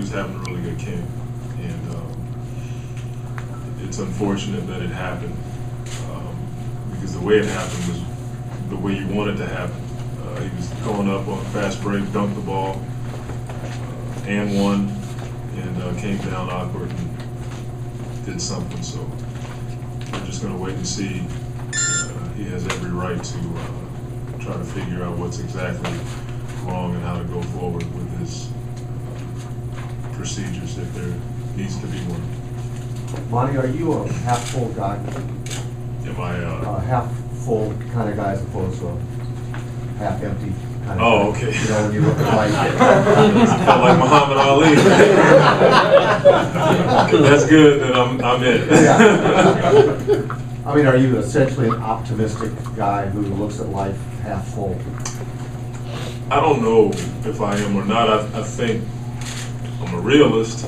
was having a really good camp, and it's unfortunate that it happened because the way it happened was the way you want it to happen. He was going up on a fast break, dunked the ball, and won, and came down awkward and did something. So we're just going to wait and see. He has every right to try to figure out what's exactly wrong and how to go forward with his procedures if there needs to be one. Monty, are you a half-full guy? Am I? Half-full kind of guy as opposed to a half-empty kind of guy? Oh, okay. You know, when you look at life. Felt like Muhammad Ali. That's good, then I'm in. Yeah. I mean, are you essentially an optimistic guy who looks at life half full? I don't know if I am or not. I think I'm a realist,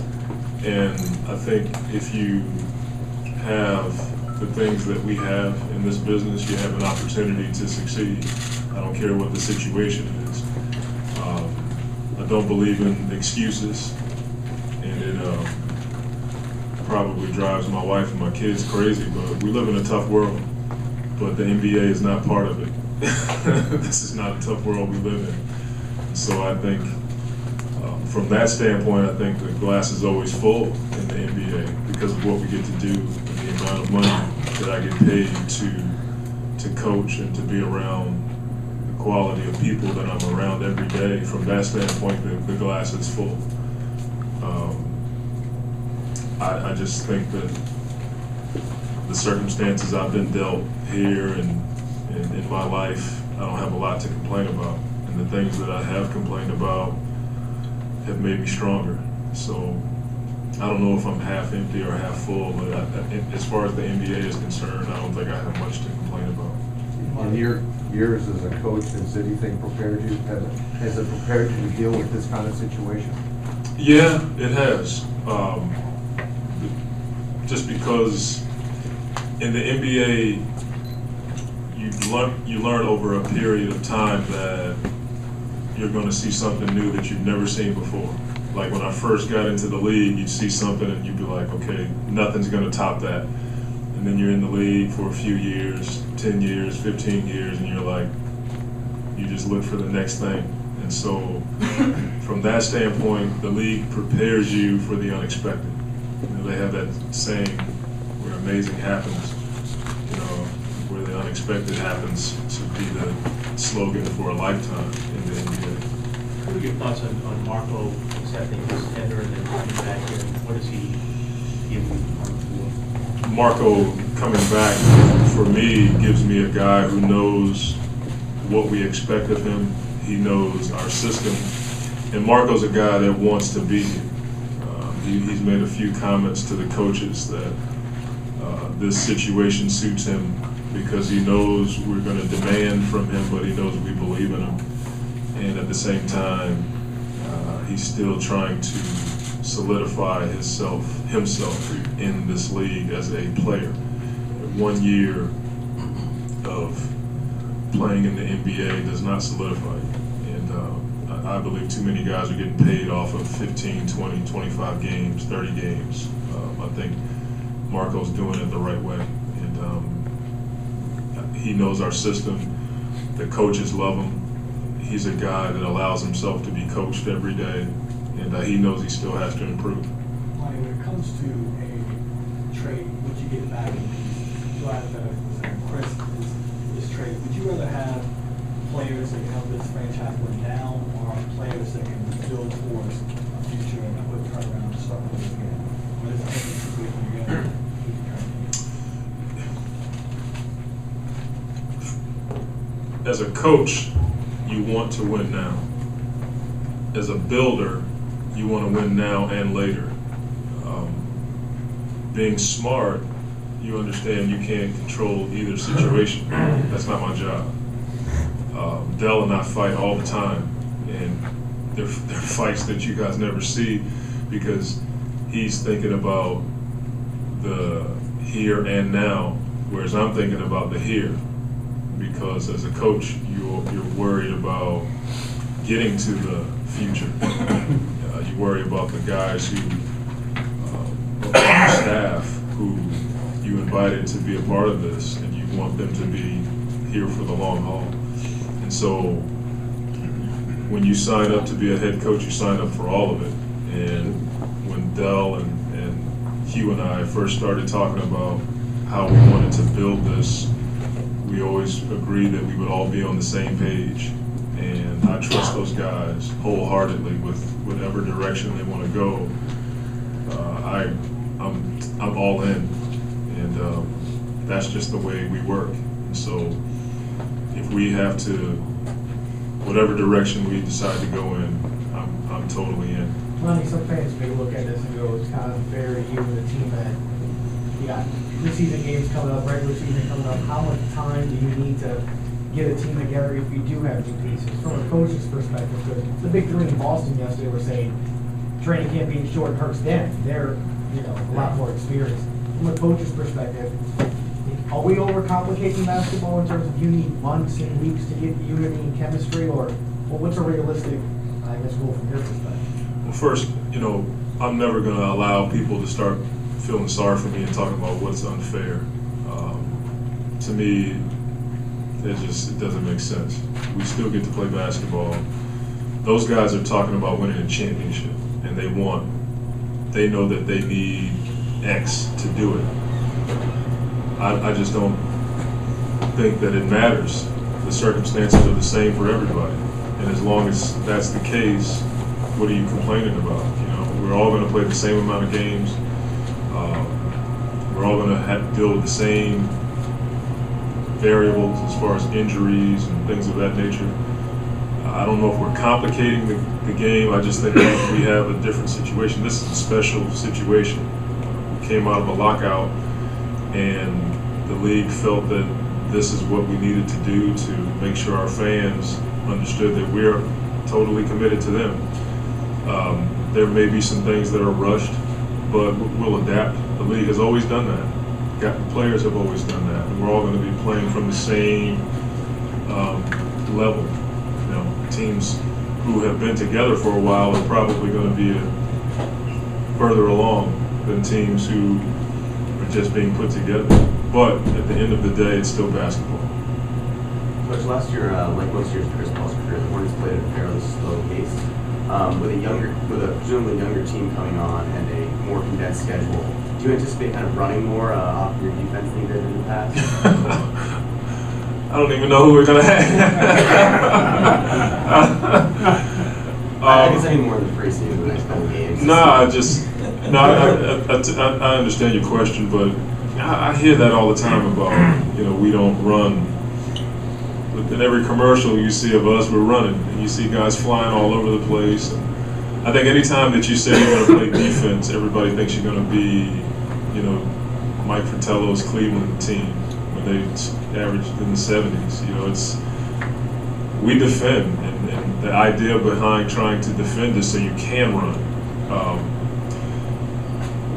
and I think if you have the things that we have in this business, you have an opportunity to succeed. I don't care what the situation is. I don't believe in excuses, and it probably drives my wife and my kids crazy, but we live in a tough world, but the NBA is not part of it. This is not a tough world we live in. So I think from that standpoint, I think the glass is always full in the NBA because of what we get to do and the amount of money that I get paid to coach and to be around the quality of people that I'm around every day. From that standpoint, the glass is full. I just think that the circumstances I've been dealt here and in my life, I don't have a lot to complain about. And the things that I have complained about have made me stronger. So I don't know if I'm half empty or half full, but as far as the NBA is concerned, I don't think I have much to complain about. In your years as a coach, has anything prepared you? Has it prepared you to deal with this kind of situation? Yeah, it has. Just because in the NBA, you learn over a period of time that you're going to see something new that you've never seen before. Like when I first got into the league, you'd see something and you'd be like, okay, nothing's going to top that. And then you're in the league for a few years, 10 years, 15 years, and you're like, you just look for the next thing. And so from that standpoint, the league prepares you for the unexpected. You know, they have that saying where amazing happens, you know, where the unexpected happens should be the slogan for a lifetime in the NBA. What are your thoughts on Marco accepting his tender and then coming back here? What does he give you for? Marco coming back, for me, gives me a guy who knows what we expect of him. He knows our system. And Marco's a guy that wants to be here. He's made a few comments to the coaches that this situation suits him because he knows we're going to demand from him, but he knows we believe in him. And at the same time, he's still trying to solidify himself in this league as a player. 1 year of playing in the NBA does not solidify you. And I believe too many guys are getting paid off of 15, 20, 25 games, 30 games. I think Marco's doing it the right way. And he knows our system. The coaches love him. He's a guy that allows himself to be coached every day, and he knows he still has to improve. Monty, when it comes to a trade, what you get back in piece, you have that Chris is trade. Would you rather have players that can help this franchise win down, or players that can build towards a future and a quick turnaround and start winning again? What is the situation you're in? As a coach, you want to win now. As a builder, you want to win now and later. Being smart, you understand you can't control either situation. That's not my job. Dell and I fight all the time, and they're fights that you guys never see because he's thinking about the here and now, whereas I'm thinking about the here. Because as a coach, you're worried about getting to the future. You worry about the guys who, on your staff, who you invited to be a part of this, and you want them to be here for the long haul. And so, when you sign up to be a head coach, you sign up for all of it. And when Dell and Hugh and I first started talking about how we wanted to build this, we always agreed that we would all be on the same page. And I trust those guys wholeheartedly with whatever direction they want to go. I'm all in, and that's just the way we work. And so, if we have to, whatever direction we decide to go in, I'm totally in. Monty, some fans may look at this and go, it's kind of unfair to you and the team that you got preseason games coming up, regular season coming up. How much time do you need to get a team together if you do have new pieces? From a coach's perspective, because the big three in Boston yesterday were saying training camp being short hurts them. They're, a lot more experienced. From a coach's perspective, are we overcomplicating basketball in terms of you need months and weeks to get unity and chemistry, or what's a realistic, goal from your perspective? Well, first, I'm never going to allow people to start feeling sorry for me and talking about what's unfair. To me, it doesn't make sense. We still get to play basketball. Those guys are talking about winning a championship, and they know that they need X to do it. I just don't think that it matters. The circumstances are the same for everybody. And as long as that's the case, what are you complaining about? We're all going to play the same amount of games. We're all going to have to deal with the same variables as far as injuries and things of that nature. I don't know if we're complicating the game. I just think that we have a different situation. This is a special situation. We came out of a lockout, and the league felt that this is what we needed to do to make sure our fans understood that we're totally committed to them. There may be some things that are rushed, but we'll adapt. The league has always done that. The players have always done that. And we're all going to be playing from the same level. Teams who have been together for a while are probably going to be further along than teams who are just being put together. But at the end of the day, it's still basketball. Coach, last year, like most years of Chris Paul's career, the Hornets played at a fairly slow pace. With a presumably younger team coming on and a more condensed schedule, do you anticipate kind of running more off your defense than you did in the past? I don't even know who we're going to have. I guess any more in the preseason, the next couple games. I understand your question, but I hear that all the time about, we don't run. In every commercial you see of us, we're running. And you see guys flying all over the place. And I think any time that you say you're going to play defense, everybody thinks you're going to be, Mike Fratello's Cleveland team when they averaged in the 70s. We defend, and the idea behind trying to defend is so you can run.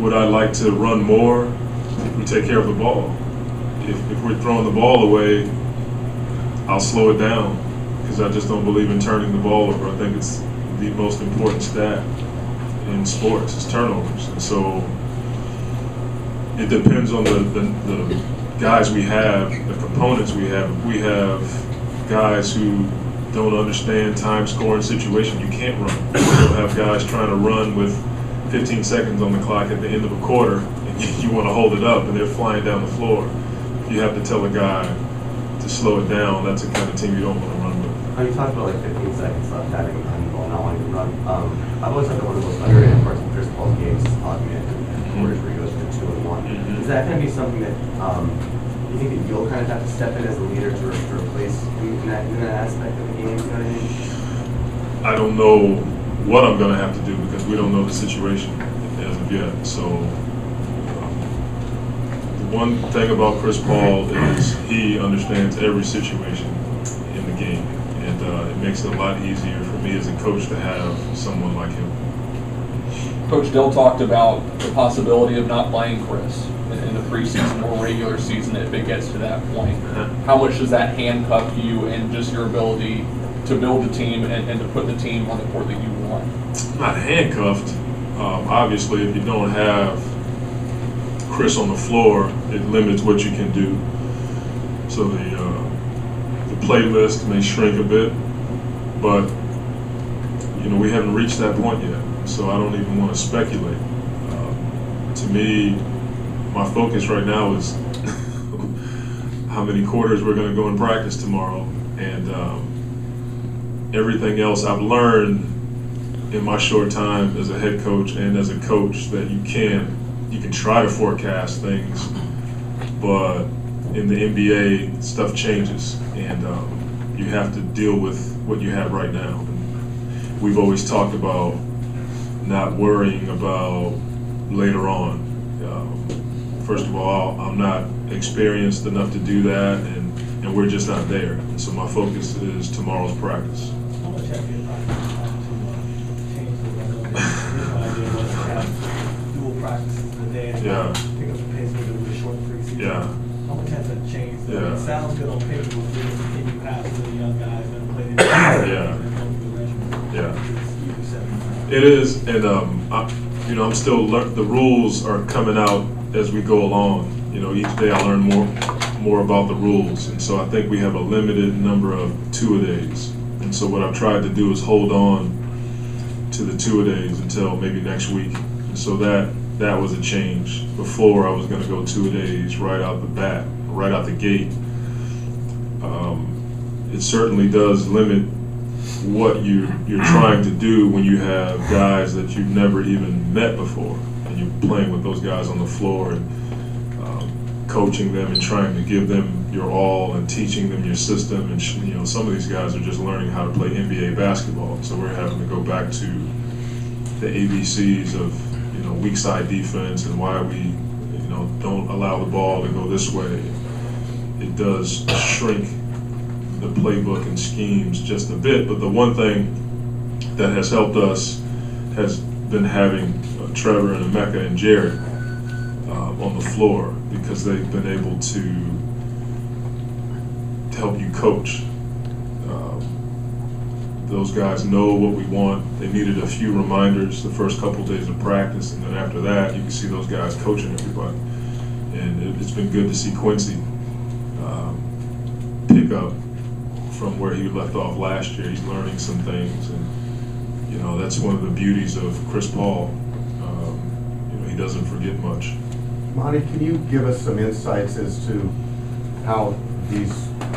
Would I like to run more if we take care of the ball? If we're throwing the ball away, I'll slow it down because I just don't believe in turning the ball over. I think it's the most important stat in sports is turnovers. And so it depends on the guys we have, the components we have. If we have guys who don't understand time scoring situation, you can't run. You'll have guys trying to run with 15 seconds on the clock at the end of a quarter, and you want to hold it up, and they're flying down the floor. You have to tell a guy to slow it down. That's the kind of team you don't want to run with. You talked about 15 seconds left, having the ball, not wanting to run. I've always thought that one of the most underrated parts of Chris Paul's games is augmented quarters where he goes for 2 and 1. Mm-hmm. Is that going to be something that you think that you'll kind of have to step in as a leader to replace him in that aspect of the game? You know what I mean? I don't know what I'm going to have to do because we don't know the situation as of yet. So the one thing about Chris Paul is he understands every situation in the game, and it makes it a lot easier for me as a coach to have someone like him. Coach Dill talked about the possibility of not playing Chris in the preseason or regular season if it gets to that point. How much does that handcuff you and just your ability to build the team and to put the team on the court that you want? Not handcuffed. Obviously, if you don't have Chris on the floor, it limits what you can do. So the playlist may shrink a bit, but we haven't reached that point yet. So I don't even want to speculate. To me, my focus right now is how many quarters we're going to go in practice tomorrow, and everything else I've learned in my short time as a head coach and as a coach that you can try to forecast things, but in the NBA stuff changes, and you have to deal with what you have right now. And we've always talked about not worrying about later on. First of all, I'm not experienced enough to do that, and we're just not there. And so my focus is tomorrow's practice. How much have you practiced to change the weather? The original idea was to have dual practices in a day and Yeah. pick up the pace with a short preseason. Yeah. How much has that changed? Yeah. It sounds good on paper, but can you have the young guys that have played in Yeah. and go through the regimen? Yeah. You said It is, and I'm still the rules are coming out as we go along. Each day I learn more about the rules, and so I think we have a limited number of two-a-days. And so what I've tried to do is hold on to the two-a-days until maybe next week. And so that was a change. Before I was going to go two-a-days right out the gate. It certainly does limit what you're trying to do when you have guys that you've never even met before, and you're playing with those guys on the floor and coaching them and trying to give them your all and teaching them your system. And some of these guys are just learning how to play NBA basketball, so we're having to go back to the ABCs of weak side defense and why we don't allow the ball to go this way. It does shrink the playbook and schemes just a bit, but the one thing that has helped us has been having Trevor and Emeka and Jared on the floor, because they've been able to help you coach. Those guys know what we want. They needed a few reminders the first couple of days of practice, and then after that you can see those guys coaching everybody. And it's been good to see Quincy pick up from where he left off last year. He's learning some things, and that's one of the beauties of Chris Paul. He doesn't forget much. Monty, can you give us some insights as to how these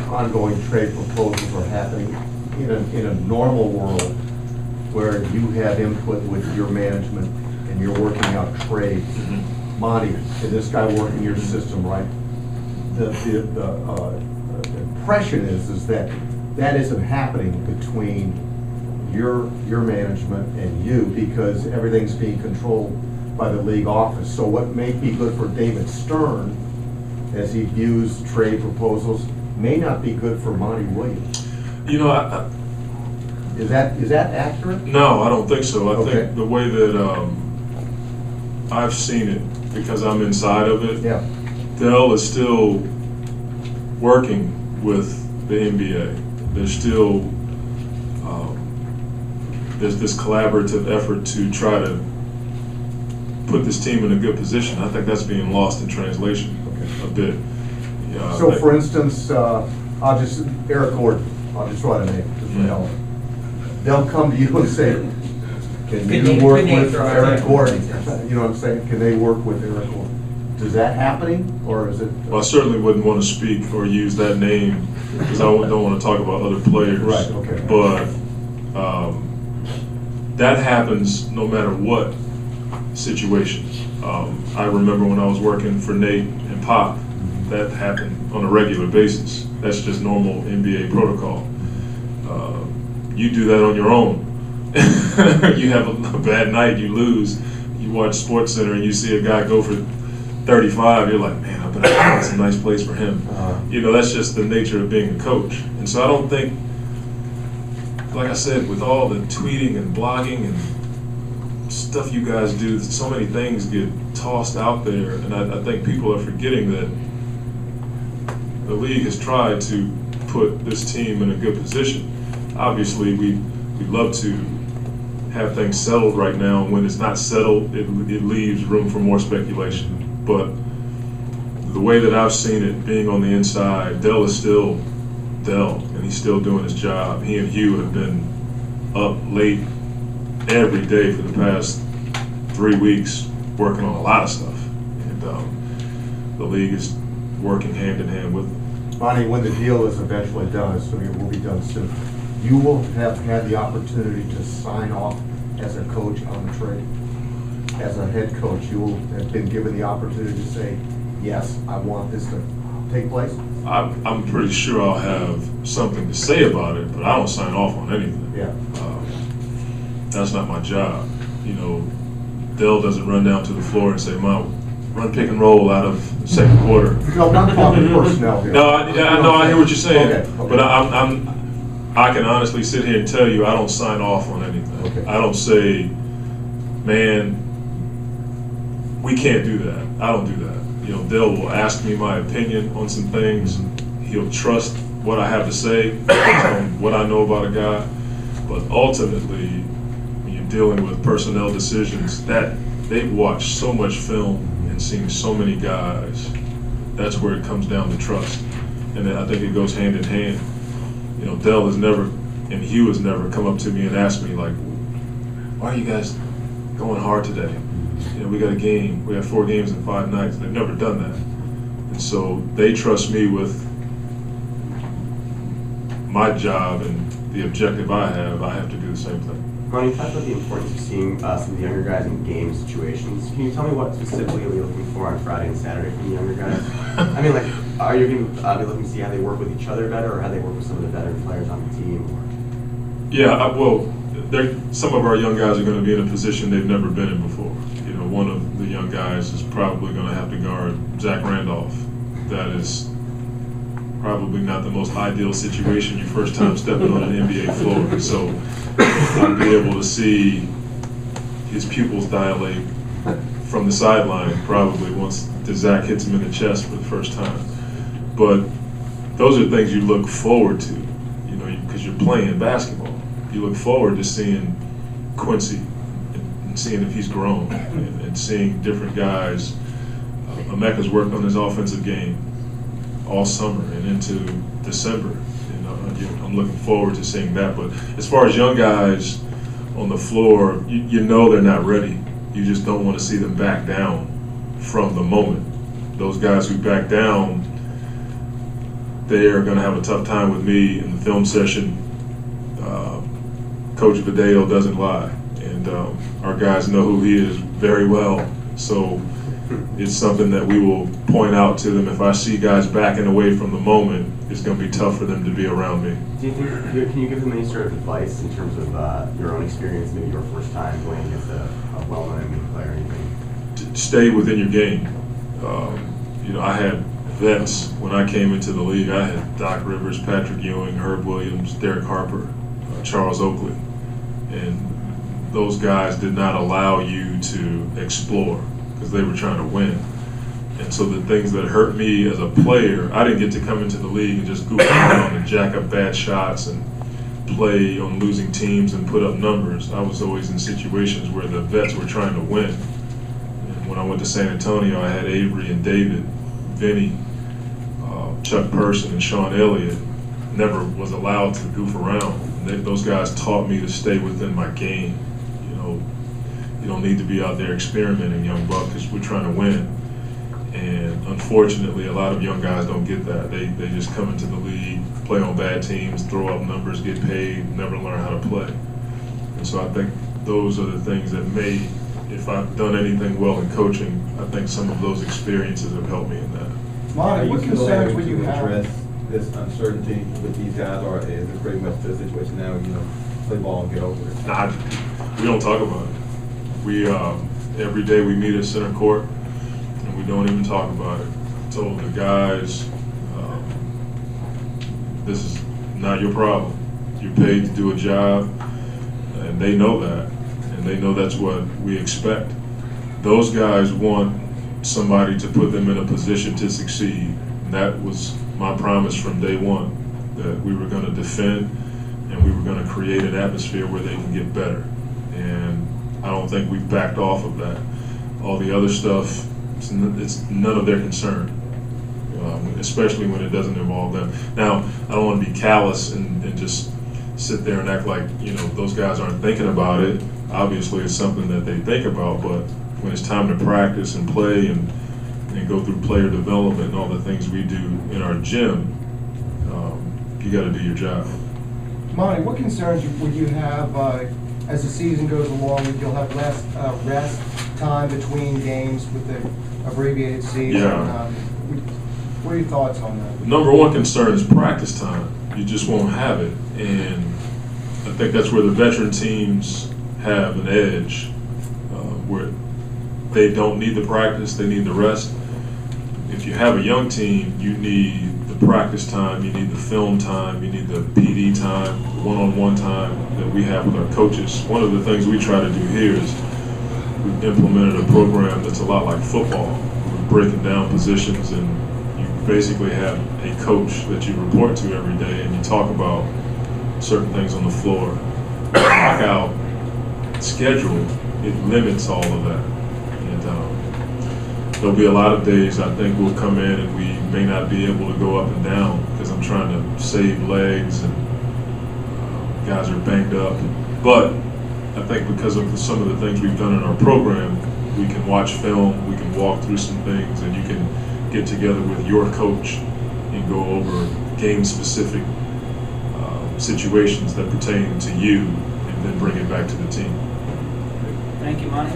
ongoing trade proposals are happening in a normal world where you have input with your management and you're working out trades? Mm-hmm. Monty, can this guy work in your system, right? The impression is that isn't happening between your management and you, because everything's being controlled by the league office. So what may be good for David Stern as he views trade proposals may not be good for Monty Williams. Is that accurate? No, I don't think so. I Okay. think the way that I've seen it, because I'm inside of it, Yeah. Dell is still working with the NBA. There's still there's this collaborative effort to try to put this team in a good position. I think that's being lost in translation a bit. So for instance, Eric Gordon, I'll just write a name, just for hell. They'll come to you and say, can you work with Eric Gordon? You know what I'm saying? Can they work with Eric Gordon? Is that happening, or is it? Well, I certainly wouldn't want to speak or use that name, because I don't want to talk about other players. Right, okay. But that happens no matter what situation. I remember when I was working for Nate and Pop, that happened on a regular basis. That's just normal NBA protocol. You do that on your own. You have a bad night, you lose. You watch SportsCenter and you see a guy go for 35, you're like, man, I bet that's a nice place for him. That's just the nature of being a coach. And so I don't think, like I said, with all the tweeting and blogging and stuff you guys do, so many things get tossed out there, and I think people are forgetting that the league has tried to put this team in a good position. obviously we'd love to have things settled right now. When it's not settled, it leaves room for more speculation. But the way that I've seen it, being on the inside, Dell is still Dell, and he's still doing his job. He and Hugh have been up late every day for the past 3 weeks working on a lot of stuff. And the league is working hand in hand with them. Monty, when the deal is eventually done, assuming it will be done soon, you will have had the opportunity to sign off as a coach on the trade. As a head coach, you will have been given the opportunity to say, yes, I want this to take place? I'm pretty sure I'll have something to say about it, but I don't sign off on anything. Yeah. That's not my job. You know, Dell doesn't run down to the floor and say, "Mom, run pick and roll out of the second quarter." No, I'm not talking personnel here. No, I hear what you're saying, Okay. but I can honestly sit here and tell you I don't sign off on anything. Okay. I don't say, "Man, we can't do that." I don't do that. You know, Dell will ask me my opinion on some things. He'll trust what I have to say, on what I know about a guy. But ultimately, when you're dealing with personnel decisions, that they've watched so much film and seen so many guys, that's where it comes down to trust. And I think it goes hand in hand. You know, Dell has never, and Hugh has never come up to me and asked me, like, "Why are you guys going hard today? You know, we got a game. We have 4 games in 5 nights." They've never done that. And so they trust me with my job and the objective I have to do the same thing. Ron, you talked about the importance of seeing some of the younger guys in game situations. Can you tell me what specifically are you looking for on Friday and Saturday from the younger guys? I mean, like, are you going to be looking to see how they work with each other better, or how they work with some of the veteran players on the team? Yeah, well, some of our young guys are going to be in a position they've never been in before. You know, one of the young guys is probably going to have to guard Zach Randolph. That is probably not the most ideal situation your first time stepping on an NBA floor. So I'll be able to see his pupils dilate from the sideline probably once Zach hits him in the chest for the first time. But those are things you look forward to, you know, because you're playing basketball. You look forward to seeing Quincy and seeing if he's grown and seeing different guys. Emeka's worked on his offensive game all summer and into December. You know, I'm looking forward to seeing that. But as far as young guys on the floor, you know they're not ready. You just don't want to see them back down from the moment. Those guys who back down, they are going to have a tough time with me in the film session. Coach Vidal doesn't lie, and our guys know who he is very well. So it's something that we will point out to them. If I see guys backing away from the moment, it's going to be tough for them to be around me. Do you think, can you give them any sort of advice in terms of your own experience, maybe your first time playing against a well-known NBA player or anything? Stay within your game. You know, I had vets when I came into the league. I had Doc Rivers, Patrick Ewing, Herb Williams, Derek Harper, Charles Oakley. And those guys did not allow you to explore because they were trying to win. And so the things that hurt me as a player, I didn't get to come into the league and just goof around and jack up bad shots and play on losing teams and put up numbers. I was always in situations where the vets were trying to win. And when I went to San Antonio, I had Avery and David, Vinny, Chuck Person, and Sean Elliott. Never was allowed to goof around. Those guys taught me to stay within my game. You know, you don't need to be out there experimenting, young buck, because we're trying to win. And unfortunately, a lot of young guys don't get that. They just come into the league, play on bad teams, throw up numbers, get paid, never learn how to play. And so I think those are the things that may, if I've done anything well in coaching, I think some of those experiences have helped me in that. Monty, What concerns would you have? address this uncertainty with these guys, or is it pretty much the situation now, you know, play ball and get over it? Nah, we don't talk about it. We every day we meet at center court, and we don't even talk about it. I told the guys, this is not your problem. You're paid to do a job, and they know that, and they know that's what we expect. Those guys want somebody to put them in a position to succeed, and that was my promise from day one, that we were going to defend and we were going to create an atmosphere where they can get better. And I don't think we've backed off of that. All the other stuff, it's none of their concern, especially when it doesn't involve them. Now, I don't want to be callous and just sit there and act like, you know, those guys aren't thinking about it. Obviously, it's something that they think about, but when it's time to practice and play and go through player development and all the things we do in our gym, you got to do your job. Monty, what concerns would you have as the season goes along? You'll have less rest time between games with the abbreviated season. Yeah. What are your thoughts on that? Number one concern is practice time. You just won't have it, and I think that's where the veteran teams have an edge, where they don't need the practice, they need the rest. If you have a young team, you need the practice time, you need the film time, you need the PD time, the one-on-one time that we have with our coaches. One of the things we try to do here is we've implemented a program that's a lot like football. We're breaking down positions, and you basically have a coach that you report to every day, and you talk about certain things on the floor. The knockout schedule, it limits all of that. And there'll be a lot of days I think we'll come in and we may not be able to go up and down because I'm trying to save legs and guys are banged up. But I think because of some of the things we've done in our program, we can watch film, we can walk through some things, and you can get together with your coach and go over game-specific situations that pertain to you and then bring it back to the team. Thank you, Monty.